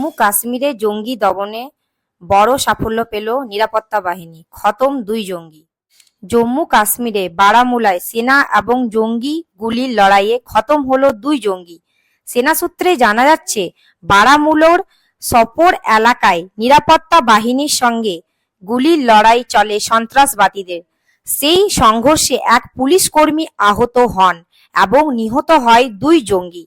জম্মু কাশ্মীরে জঙ্গি দমনে বড় সাফল্য পেল নিরাপত্তা বাহিনী, খতম 2 জঙ্গি। জম্মু কাশ্মীরে বারামুলায় সেনা এবং জঙ্গি গুলির লড়াইয়ে খতম হলো 2 জঙ্গি। সেনা সূত্রে জানা যাচ্ছে, বারামুলার সপোর এলাকায় নিরাপত্তা বাহিনীর সঙ্গে গুলির লড়াই চলে সন্ত্রাসবাদীদের। সেই সংঘর্ষে এক পুলিশ কর্মী আহত হন এবং নিহত হয় 2 জঙ্গি।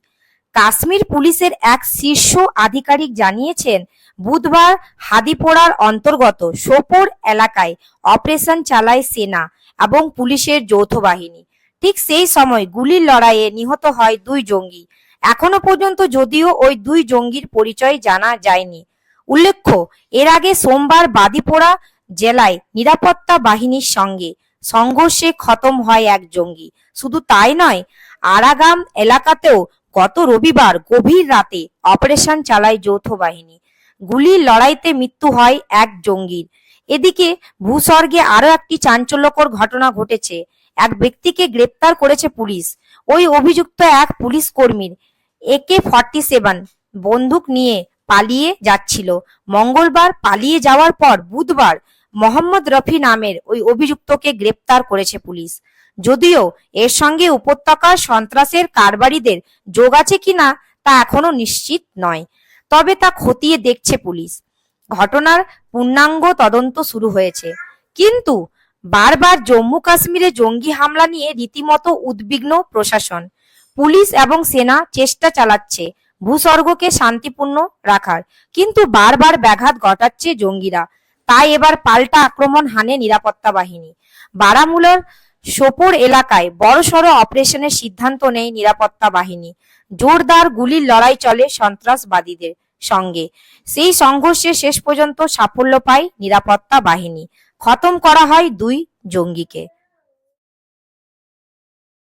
কাশ্মীর পুলিশের এক শীর্ষ আধিকারিক জানিয়েছেন, বুধবার হাদিপোরার অন্তর্গত সোপোর এলাকায় অপারেশন চালায় সেনা এবং পুলিশের যৌথ বাহিনী। ঠিক সেই সময় গুলির লড়াইয়ে নিহত হয় 2 জঙ্গি। এখনো পর্যন্ত যদিও ওই 2 জঙ্গির পরিচয় জানা যায়নি। উল্লেখ্য, এর আগে সোমবার বাদিপোরা জেলায় নিরাপত্তা বাহিনীর সঙ্গে সংঘর্ষে খতম হয় 1 জঙ্গি। শুধু তাই নয়, আরাগাম এলাকাতেও গত রবিবার গভীর রাতে অপারেশন চালায় যৌথ বাহিনী। গুলির লড়াইতে মৃত্যু হয় 1 জঙ্গির। এদিকে ভূস্বর্গে আরো একটি চাঞ্চল্যকর ঘটনা ঘটেছে। এক ব্যক্তিকে গ্রেপ্তার করেছে পুলিশ। ওই অভিযুক্ত এক পুলিশ কর্মীর AK-47 বন্দুক নিয়ে পালিয়ে যাচ্ছিল। মঙ্গলবার পালিয়ে যাওয়ার পর বুধবার মোহাম্মদ রফি নামের ওই অভিযুক্তকে গ্রেপ্তার করেছে পুলিশ। যদিও এর সঙ্গে উপত্যকার সন্ত্রাসের কারবারিদের যোগ আছে কিনা তা এখনো নিশ্চিত নয়, তবে তা খতিয়ে দেখছে পুলিশ। ঘটনার পূর্ণাঙ্গ তদন্ত শুরু হয়েছে। কিন্তু বারবার জম্মু কাশ্মীরে জঙ্গি হামলা নিয়ে রীতিমতো উদ্বিগ্ন প্রশাসন। পুলিশ এবং সেনা চেষ্টা চালাচ্ছে ভূস্বর্গকে শান্তিপূর্ণ রাখার, কিন্তু বারবার ব্যাঘাত ঘটাচ্ছে জঙ্গিরা। তাই এবার পাল্টা আক্রমণ হানে নিরাপত্তা বাহিনী। বারামুলার সোপোর এলাকায় বড়সড় অপারেশনের সিদ্ধান্ত নেয় নিরাপত্তা বাহিনী। জোরদার গুলির লড়াই চলে সন্ত্রাসবাদীদের সঙ্গে। সেই সংঘর্ষে শেষ পর্যন্ত সাফল্য পায় নিরাপত্তা বাহিনী। খতম করা হয় 2 জঙ্গিকে।